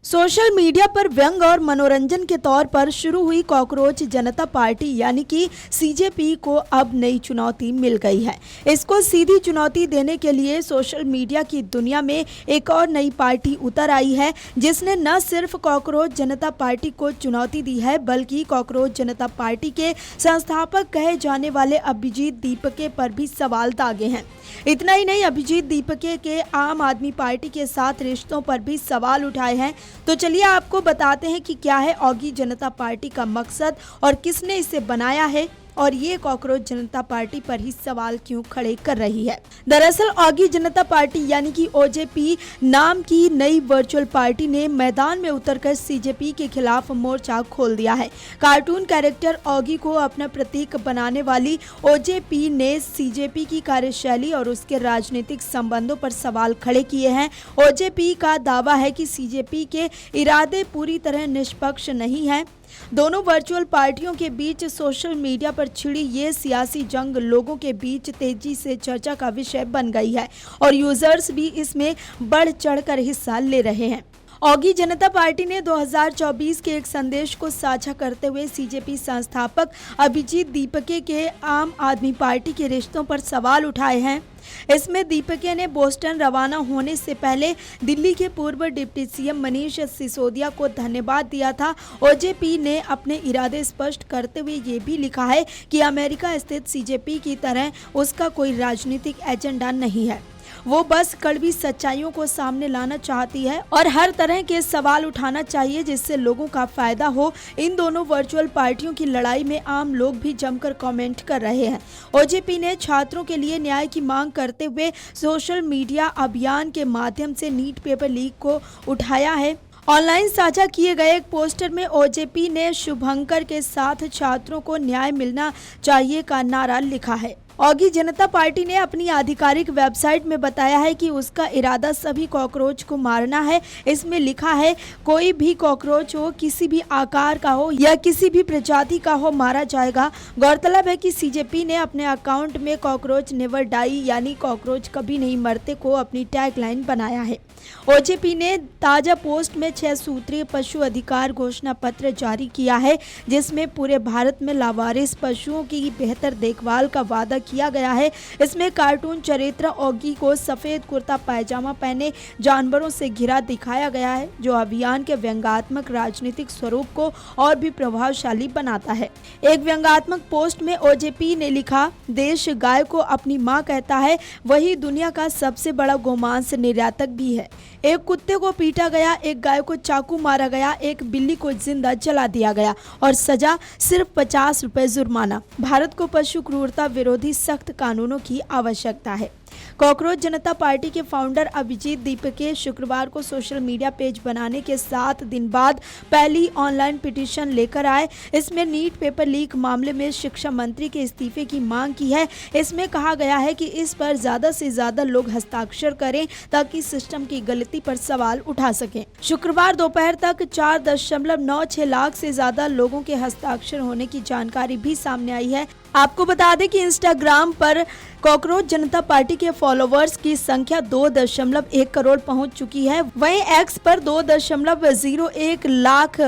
Social media पर व्यंग और मनोरंजन के तौर पर शुरू हुई कॉकरोच जनता पार्टी यानी कि सीजेपी को अब नई चुनौती मिल गई है। इसको सीधी चुनौती देने के लिए सोशल मीडिया की दुनिया में एक और नई पार्टी उतर आई है, जिसने न सिर्फ कॉकरोच जनता पार्टी को चुनौती दी है, बल्कि कॉकरोच जनता पार्टी के संस्थापक कहे जाने वाले अभिजीत दीपके पर भी सवाल दागे हैं। इतना ही नहीं, अभिजीत दीपके के आम आदमी पार्टी के साथ रिश्तों पर भी सवाल उठाए हैं। तो चलिए आपको बताते हैं कि क्या है ऑगी जनता पार्टी का मकसद और किसने इसे बनाया है और ये कॉकरोच जनता पार्टी पर ही सवाल क्यों खड़े कर रही है। दरअसल ऑगी जनता पार्टी यानी कि ओजेपी नाम की नई वर्चुअल पार्टी ने मैदान में उतरकर सीजेपी के खिलाफ मोर्चा खोल दिया है। कार्टून कैरेक्टर ऑगी को अपना प्रतीक बनाने वाली ओजेपी ने सीजेपी की कार्यशैली और उसके राजनीतिक संबंधों पर सवाल खड़े किए हैं। ओजेपी का दावा है कि सीजेपी के इरादे पूरी तरह निष्पक्ष नहीं हैं। दोनों वर्चुअल पार्टियों के बीच सोशल मीडिया पर छिड़ी ये सियासी जंग लोगों के बीच तेजी से चर्चा का विषय बन गई है और यूजर्स भी इसमें बढ़ चढ़कर हिस्सा ले रहे हैं। ऑगी जनता पार्टी ने 2024 के एक संदेश को साझा करते हुए सीजेपी संस्थापक अभिजीत दीपके के आम आदमी पार्टी के रिश्तों पर सवाल उठाए हैं। इसमें दीपके ने बोस्टन रवाना होने से पहले दिल्ली के पूर्व डिप्टी सीएम मनीष सिसोदिया को धन्यवाद दिया था। ओजेपी ने अपने इरादे स्पष्ट करते हुए ये भी लिखा है कि अमेरिका स्थित सीजेपी की तरह उसका कोई राजनीतिक एजेंडा नहीं है, वो बस कड़वी सच्चाइयों को सामने लाना चाहती है और हर तरह के सवाल उठाना चाहिए जिससे लोगों का फायदा हो। इन दोनों वर्चुअल पार्टियों की लड़ाई में आम लोग भी जमकर कमेंट कर रहे हैं। ओजेपी ने छात्रों के लिए न्याय की मांग करते हुए सोशल मीडिया अभियान के माध्यम से नीट पेपर लीक को उठाया है। ऑनलाइन साझा किए गए एक पोस्टर में ओजेपी ने शुभंकर के साथ छात्रों को न्याय मिलना चाहिए का नारा लिखा है। ऑगी जनता पार्टी ने अपनी आधिकारिक वेबसाइट में बताया है कि उसका इरादा सभी कॉकरोच को मारना है। इसमें लिखा है, कोई भी कॉकरोच हो, किसी भी आकार का हो या किसी भी प्रजाति का हो, मारा जाएगा। गौरतलब है कि सीजेपी ने अपने अकाउंट में कॉकरोच नेवर डाई यानी कॉकरोच कभी नहीं मरते को अपनी टैगलाइन बनाया है। ओजेपी ने ताजा पोस्ट में 6 सूत्रीय पशु अधिकार घोषणा पत्र जारी किया है, जिसमें पूरे भारत में लावारिस पशुओं की बेहतर देखभाल का वादा किया गया है। इसमें कार्टून चरित्र ऑगी को सफेद कुर्ता पायजामा पहने जानवरों से घिरा दिखाया गया है, जो अभियान के व्यंग्यात्मक राजनीतिक स्वरूप को और भी प्रभावशाली बनाता है। एक व्यंग्यात्मक पोस्ट में ओजेपी ने लिखा, देश गाय को अपनी मां कहता है, वही दुनिया का सबसे बड़ा गोमांस निर्यातक भी है। एक कुत्ते को पीटा गया, एक गाय को चाकू मारा गया, एक बिल्ली को जिंदा जला दिया गया और सजा सिर्फ 50 रुपए जुर्माना। भारत को पशु क्रूरता विरोधी सख्त कानूनों की आवश्यकता है। कॉकरोच जनता पार्टी के फाउंडर अभिजीत दीपके शुक्रवार को सोशल मीडिया पेज बनाने के 7 दिन बाद पहली ऑनलाइन पिटीशन लेकर आए। इसमें नीट पेपर लीक मामले में शिक्षा मंत्री के इस्तीफे की मांग की है। इसमें कहा गया है कि इस पर ज्यादा से ज्यादा लोग हस्ताक्षर करें ताकि सिस्टम की गलती पर सवाल उठा सकें। शुक्रवार दोपहर तक 4.96 लाख से ज्यादा लोगों के हस्ताक्षर होने की जानकारी भी सामने आई है। आपको बता दें कि इंस्टाग्राम पर कॉकरोच जनता पार्टी के फॉलोवर्स की संख्या 2.1 करोड़ पहुंच चुकी है। वहीं एक्स पर 2.01 लाख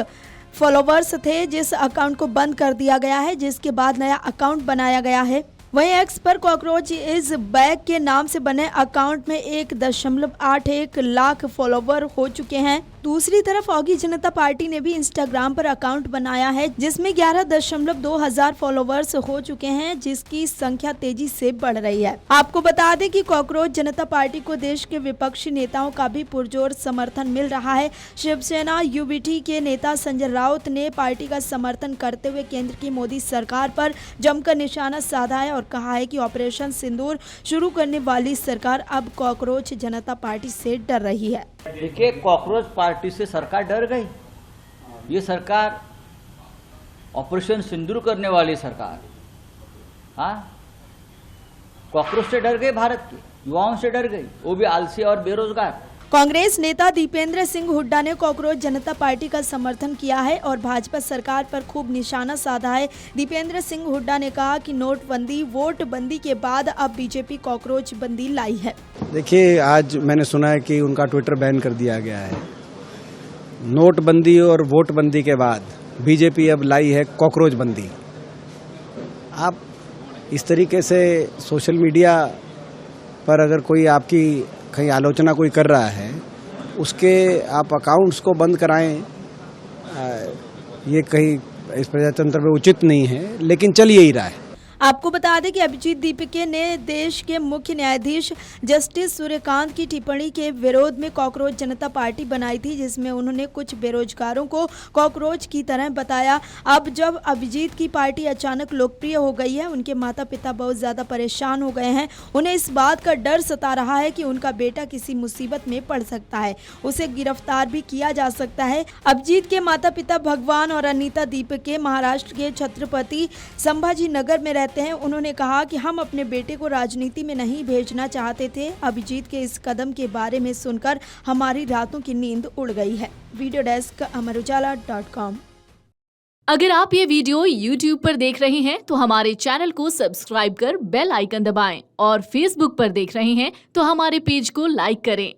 फॉलोवर्स थे, जिस अकाउंट को बंद कर दिया गया है, जिसके बाद नया अकाउंट बनाया गया है। वहीं एक्स पर कॉकरोच इज बैक के नाम से बने अकाउंट में 1.81 लाख फॉलोवर हो चुके हैं। दूसरी तरफ ऑगी जनता पार्टी ने भी इंस्टाग्राम पर अकाउंट बनाया है, जिसमें 11.2 हजार फॉलोवर्स हो चुके हैं, जिसकी संख्या तेजी से बढ़ रही है। आपको बता दें कि कॉकरोच जनता पार्टी को देश के विपक्षी नेताओं का भी पुरजोर समर्थन मिल रहा है। शिवसेना यूबीटी के नेता संजय राउत ने पार्टी का समर्थन करते हुए केंद्र की मोदी सरकार पर जमकर निशाना साधा है और कहा है कि ऑपरेशन सिंदूर शुरू करने वाली सरकार अब कॉकरोच जनता पार्टी से डर रही है। देखिए, कॉकरोच पार्टी से सरकार डर गई। ये सरकार ऑपरेशन सिंदूर करने वाली सरकार, हाँ, कॉकरोच से डर गई, भारत के युवाओं से डर गई, वो भी आलसी और बेरोजगार। कांग्रेस नेता दीपेंद्र सिंह हुड्डा ने कॉकरोच जनता पार्टी का समर्थन किया है और भाजपा सरकार पर खूब निशाना साधा है। दीपेंद्र सिंह हुड्डा ने कहा कि नोटबंदी वोट बंदी के बाद अब बीजेपी कॉकरोच बंदी लाई है। देखिए, आज मैंने सुना है कि उनका ट्विटर बैन कर दिया गया है। नोटबंदी और वोटबंदी के बाद बीजेपी अब लाई है कॉकरोच बंदी। आप इस तरीके से सोशल मीडिया पर अगर कोई आपकी कहीं आलोचना कोई कर रहा है, उसके आप अकाउंट्स को बंद कराएं, ये कहीं इस प्रजातंत्र में उचित नहीं है, लेकिन चल यही रहा है। आपको बता दें कि अभिजीत दीपके ने देश के मुख्य न्यायाधीश जस्टिस सूर्यकांत की टिप्पणी के विरोध में कॉकरोच जनता पार्टी बनाई थी, जिसमें उन्होंने कुछ बेरोजगारों को कॉकरोच की तरह बताया। अब जब अभिजीत की पार्टी अचानक लोकप्रिय हो गई है, उनके माता पिता बहुत ज़्यादा परेशान हो गए हैं। उन्हें इस बात का डर सता रहा है कि उनका बेटा किसी मुसीबत में पड़ सकता है, उसे गिरफ्तार भी किया जा सकता है। अभिजीत के माता पिता भगवान और अनीता दीपके महाराष्ट्र के छत्रपति संभाजी नगर में हैं। उन्होंने कहा कि हम अपने बेटे को राजनीति में नहीं भेजना चाहते थे। अभिजीत के इस कदम के बारे में सुनकर हमारी रातों की नींद उड़ गई है। Video desk amarujala.com। अगर आप ये वीडियो YouTube पर देख रहे हैं तो हमारे चैनल को सब्सक्राइब कर बेल आइकन दबाएं और Facebook पर देख रहे हैं तो हमारे पेज को लाइक करें।